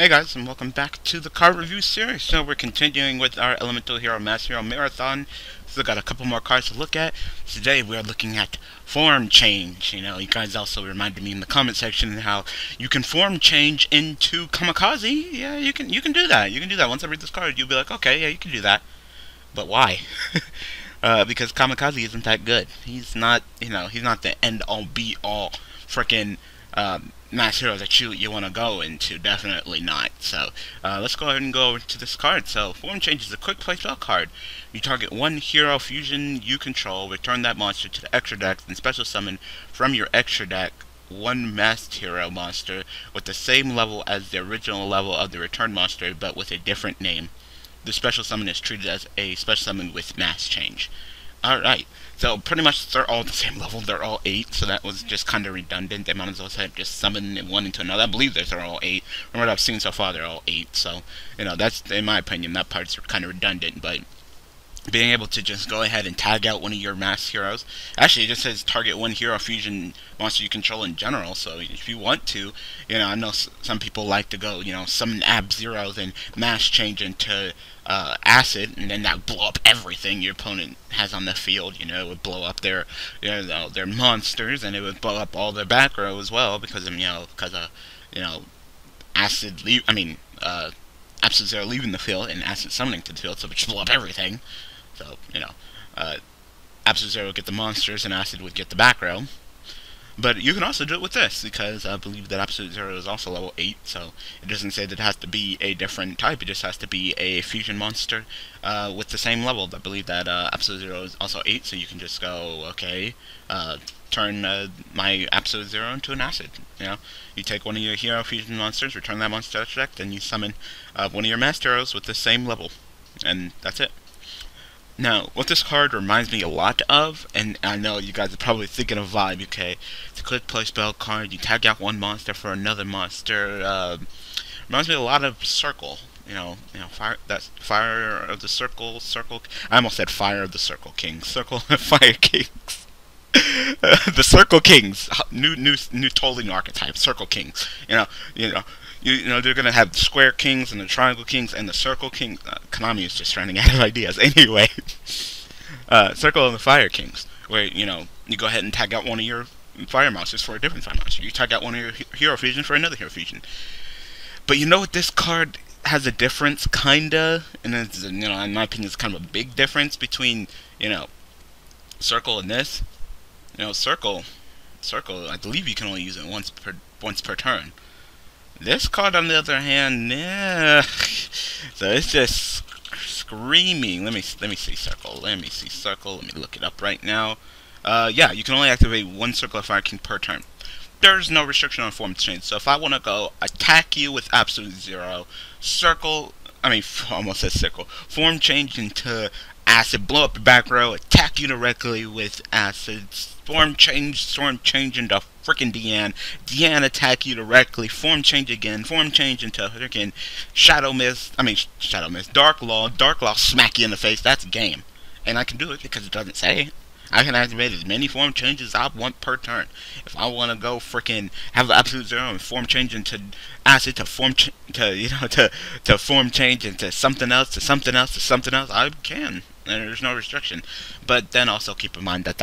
Hey guys, and welcome back to the card review series. So we're continuing with our Elemental Hero Mass Hero Marathon. Still got a couple more cards to look at. Today we are looking at form change. You guys also reminded me in the comment section how you can form change into Kamikaze. Yeah, you can do that. You can do that. Once I read this card, you'll be like, okay, yeah, you can do that. But why? Because Kamikaze isn't that good. He's not, he's not the end-all, be-all frickin' mass hero that you want to go into. Definitely not. So let's go ahead and go over to this card. So form change is a quick play spell card. You target one hero fusion you control, return that monster to the extra deck, and special summon from your extra deck one masked hero monster with the same level as the original level of the return monster, but with a different name. The special summon is treated as a special summon with mass change. Alright, so pretty much they're all the same level. They're all 8, so that was just kind of redundant. They might as well have just summon one into another. I believe they're all 8. From what I've seen so far, they're all 8. So, that's, in my opinion, that part's kind of redundant, but being able to just go ahead and tag out one of your mass heroes. Actually, it just says target one hero fusion monster you control in general, so if you want to, I know some people like to go, summon Ab-Zeros and mass change into acid, and then that blow up everything your opponent has on the field. It would blow up their monsters, and it would blow up all their back row as well, because of, acid Absolute Zero leaving the field and acid summoning to the field, so it would just blow up everything. So, Absolute Zero would get the monsters and acid would get the back row. But you can also do it with this, because I believe that Absolute Zero is also level 8, so it doesn't say that it has to be a different type, it just has to be a fusion monster with the same level. I believe that Absolute Zero is also 8, so you can just go, okay, turn my Absolute Zero into an acid. You take one of your hero fusion monsters, return that monster to deck, then you summon one of your master heroes with the same level, and that's it. Now, what this card reminds me a lot of, and I know you guys are probably thinking of Vibe, okay? It's a quick play spell card. You tag out one monster for another monster. Reminds me a lot of Circle. Fire. That's Fire of the Circle. I almost said Fire of the Circle Kings. Circle of Fire Kings. The Circle Kings. New totally new archetype. Circle Kings. They're gonna have the Square Kings and the Triangle Kings and the Circle Kings. Konami is just running out of ideas. Anyway, Circle of the Fire Kings, where you go ahead and tag out one of your fire monsters for a different fire monster. You tag out one of your hero fusion for another hero fusion. But what this card has a difference, kinda, and it's, in my opinion, it's kind of a big difference between Circle and this. Circle, I believe you can only use it once per turn. This card, on the other hand, yeah. So it's just screaming. Let me see Circle. Let me look it up right now. Yeah, you can only activate one Circle of Fire King per turn. There's no restriction on form change. So if I want to go attack you with Absolute Zero, almost said Circle, form change into acid, blow up your back row, attack you directly with acid, form change into frickin' Deanne attack you directly, form change again, form change into frickin' Shadow Mist, Dark Law smack you in the face. That's a game. And I can do it because it doesn't say. I can activate as many form changes I want per turn. If I want to go frickin' have the Absolute Zero and form change into acid to form to form change into something else, I can. And there's no restriction. But then also keep in mind that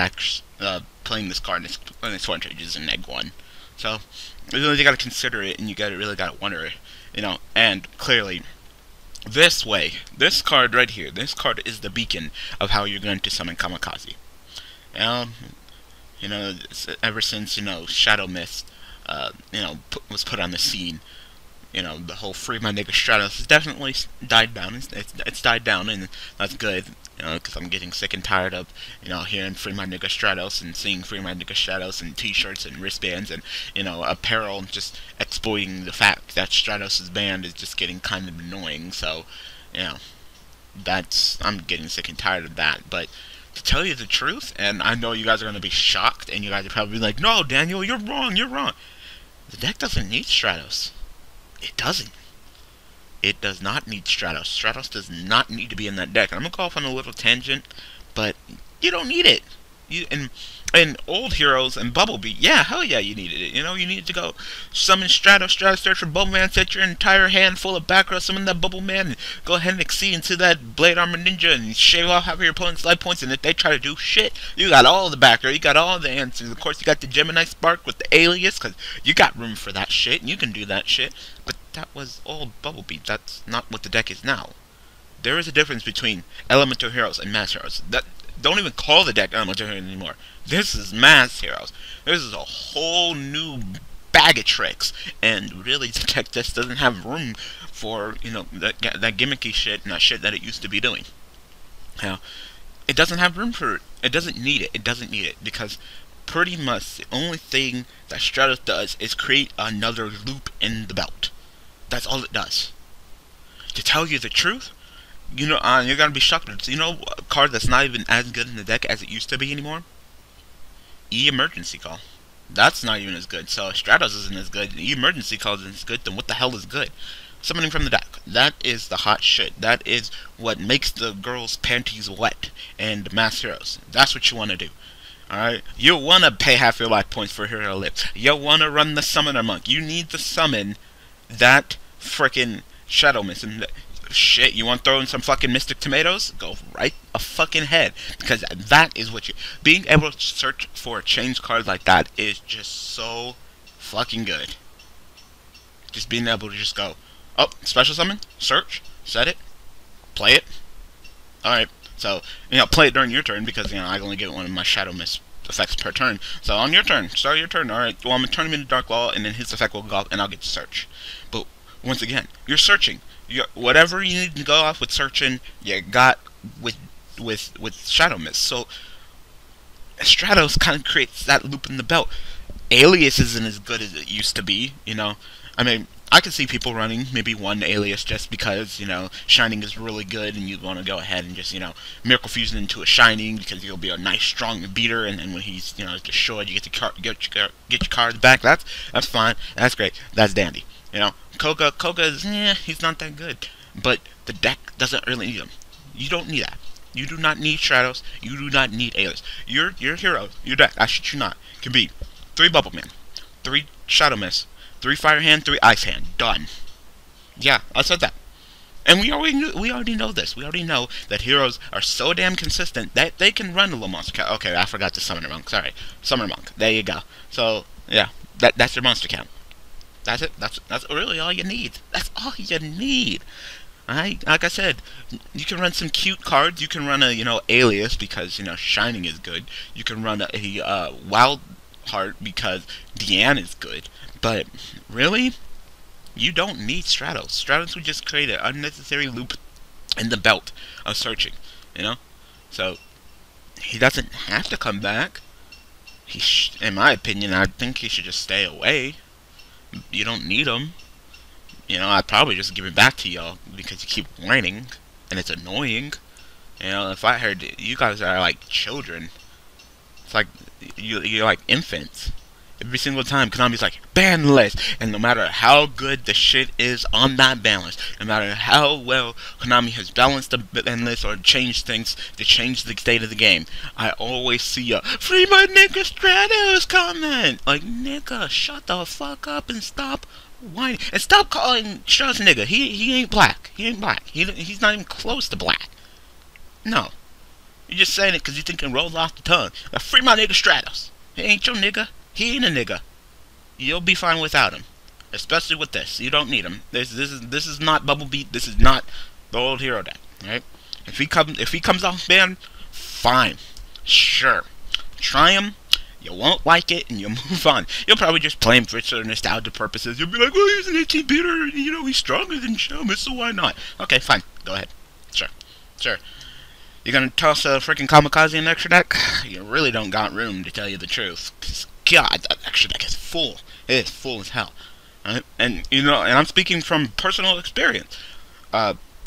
playing this card in its form change is a -1. So you really got to consider it, and you really got to wonder, and clearly, this card right here, this card is the beacon of how you're going to summon Kamikaze. Ever since Shadow Mist, was put on the scene. The whole free my nigga Stratos has definitely died down. It's died down, and that's good. Because I'm getting sick and tired of, hearing free my nigga Stratos and seeing free my nigga Stratos and t-shirts and wristbands and, apparel, just exploiting the fact that Stratos' band is just getting kind of annoying. So, I'm getting sick and tired of that. But to tell you the truth, and I know you guys are going to be shocked, and you guys are probably like, no, Daniel, you're wrong. The deck doesn't need Stratos. It doesn't. It does not need Stratos. Stratos does not need to be in that deck. And I'm going to go off on a little tangent, but you don't need it. And old heroes and Bumblebee, yeah, hell yeah, you needed it. You know, you needed to go summon Stratos, search for Bubble Man, set your entire hand full of back row, summon that Bubble Man, and go ahead and exceed into that Blade Armor Ninja and shave off half of your opponent's life points. And if they try to do shit, you got all the back row, you got all the answers. Of course, you got the Gemini Spark with the alias, because you got room for that shit, and you can do that shit. But that was old Bumblebee. That's not what the deck is now. There is a difference between elemental heroes and mass heroes. That don't even call the deck elemental heroes anymore. This is mass heroes. This is a whole new bag of tricks, and really the deck just doesn't have room for, you know, that gimmicky shit and that shit that it used to be doing. Now, it doesn't have room for it. It doesn't need it. It doesn't need it because pretty much the only thing that Stratos does is create another loop in the belt. That's all it does. To tell you the truth, you know, you're gonna be shocked. You know, a card that's not even as good in the deck as it used to be anymore. Emergency Call. That's not even as good. So Stratos isn't as good. Emergency Call isn't as good. Then what the hell is good? Summoning from the deck. That is the hot shit. That is what makes the girls' panties wet and mass heroes. That's what you want to do. Alright? You want to pay half your life points for hero lift. You want to run the Summoner Monk. You need to summon that frickin' Shadow Mist. And shit, you want to throw in some fucking Mystic Tomatoes? Go right a fucking head. Because that is what you... Being able to search for a change card like that is just so fucking good. Just being able to just go, oh, special summon, search, set it, play it. Alright, so, you know, play it during your turn because, you know, I only get one of my Shadow Mist effects per turn. So on your turn, start your turn. Alright, well, I'm going to turn him into Dark Wall and then his effect will go up and I'll get to search. But once again, you're searching. Whatever you need to go off with searching, you got with Shadow Mist. So Stratos kind of creates that loop in the belt. Alias isn't as good as it used to be, you know. I mean, I can see people running maybe one alias just because, you know, Shining is really good and you want to go ahead and just, you know, Miracle Fusion into a Shining because you'll be a nice strong beater, and then when he's, you know, destroyed, you get your cards back. That's fine. That's great. That's dandy. You know, Koga is, he's not that good. But the deck doesn't really need him. You don't need that. You do not need Stratos. You do not need Alias. Your hero, your deck, I shit you not, can be 3 Bubble Man, 3 Shadow Mist, 3 Fire Hand, 3 Ice Hand. Done. Yeah, I said that. And we already know this. We already know that heroes are so damn consistent that they can run a little monster count. Okay, I forgot the Summoner Monk. Sorry. Summoner Monk. There you go. So, yeah, that's your monster count. That's it. That's really all you need. That's all you need. Alright, like I said, you can run some cute cards. You can run a, you know, Alias because, you know, Shining is good. You can run a Wild Heart because Deanne is good. But really, you don't need Stratos. Stratos would just create an unnecessary loop in the belt of searching, you know. So he doesn't have to come back. In my opinion, I think he should just stay away. You don't need him. You know, I'd probably just give it back to y'all because you keep whining and it's annoying. You know, if I heard you guys are like children, it's like you're like infants. Every single time Konami's like, ban list, and no matter how good the shit is on that ban list, no matter how well Konami has balanced the ban list or changed things to change the state of the game, I always see a free my nigga Stratos comment. Like, nigga, shut the fuck up and stop whining. And stop calling Stratos nigga. He ain't black. He ain't black. He's not even close to black. No. You're just saying it because you think it rolls off the tongue. Like, free my nigga Stratos. He ain't your nigga. He ain't a nigga. You'll be fine without him, especially with this. You don't need him. This is not Bubble Beat. This is not the old hero deck. Right? If he comes off ban, fine, sure. Try him. You won't like it, and you'll move on. You'll probably just play him for certain nostalgia purposes. You'll be like, well, he's an 18 beater, and you know he's stronger than Showman, so why not? Okay, fine. Go ahead. Sure. You're gonna toss a freaking Kamikaze in the extra deck? You really don't got room, to tell you the truth. God, that extra deck is full. It is full as hell. And you know, and I'm speaking from personal experience.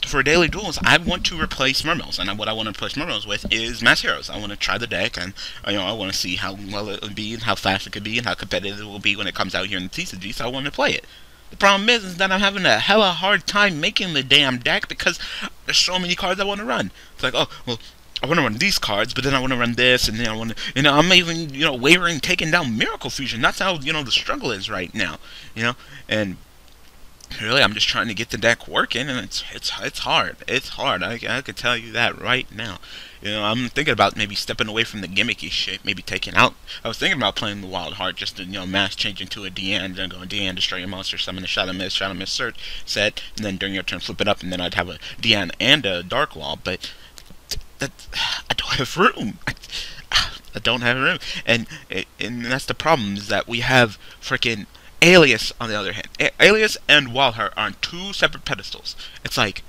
For daily duels, I want to replace Mermills, and what I want to replace Mermills with is Mass Heroes. I want to try the deck, and you know, I want to see how well it would be, and how fast it could be, and how competitive it will be when it comes out here in the TCG. So I want to play it. The problem is that I'm having a hella hard time making the damn deck because there's so many cards I want to run. It's like, oh, well, I want to run these cards, but then I want to run this, and then I want to, I'm even, wavering, taking down Miracle Fusion. That's how, the struggle is right now, and really, I'm just trying to get the deck working, and it's hard. It's hard. I can tell you that right now. I'm thinking about maybe stepping away from the gimmicky shit, maybe taking out. I was thinking about playing the Wild Heart, just to mass change into a DN, then go DN, destroy your monster, summon a Shadow Mist, search set, and then during your turn flip it up, and then I'd have a DN and a Dark Wall. But I don't have room. I don't have room, and that's the problem, is that we have freaking Alias, on the other hand. Alias and Wildheart are on two separate pedestals. It's like,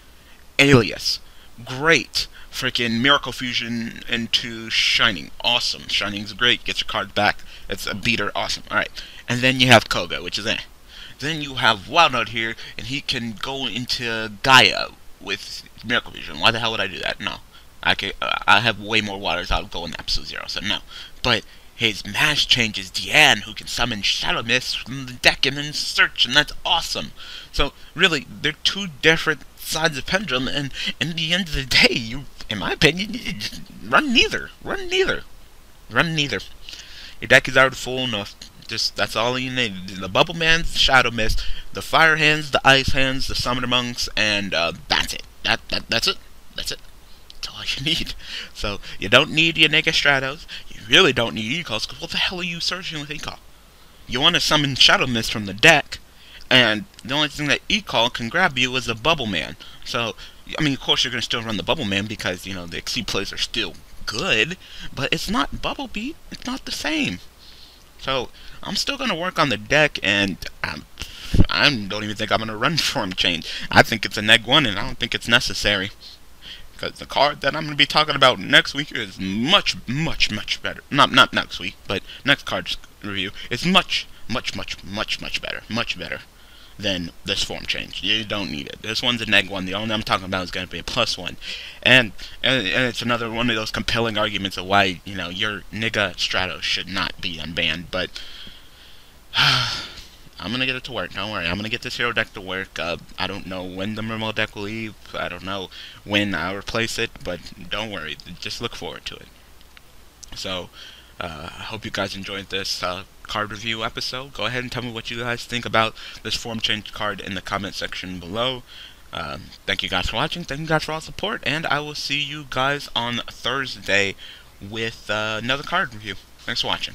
Alias, great. Freaking Miracle Fusion into Shining, awesome. Shining's great, gets your cards back. It's a beater, awesome. Alright, and then you have Koga, which is Then you have Wildheart here, and he can go into Gaia with Miracle Fusion. Why the hell would I do that? No. I have way more waters, I'll go in Absolute Zero, so no. But his mash change is Deanne, who can summon Shadow Mist from the deck and then search, and that's awesome. So, really, they're two different sides of Pendulum, and in the end of the day, you, in my opinion, you just run neither. Run neither. Run neither. Your deck is already full enough. Just, that's all you need. The Bubble Man's Shadow Mist, the Fire Hands, the Ice Hands, the Summoner Monks, and that's it. That's it. That's it. That's all you need. So, you don't need your Nega Stratos. You really don't need Ecalls, because what the hell are you searching with Ecall? You want to summon Shadow Mist from the deck, and the only thing that Ecall can grab you is a Bubble Man. So, I mean, of course you're going to still run the Bubble Man, because, the Exceed plays are still good, but it's not Bubble Beat. It's not the same. So, I'm still going to work on the deck, and I don't even think I'm going to run Form Change. I think it's a Neg 1, and I don't think it's necessary. Because the card that I'm going to be talking about next week is much better. Not next week, but next card's review is much better. Much better than this Form Change. You don't need it. This one's a Neg 1. The only I'm talking about is going to be a +1. And it's another one of those compelling arguments of why, your nigga Stratos should not be unbanned. But I'm going to get it to work, don't worry. I'm going to get this hero deck to work. I don't know when the remote deck will leave. I don't know when I'll replace it, but don't worry. Just look forward to it. So, I hope you guys enjoyed this card review episode. Go ahead and tell me what you guys think about this Form Change card in the comment section below. Thank you guys for watching. Thank you guys for all the support, and I will see you guys on Thursday with another card review. Thanks for watching.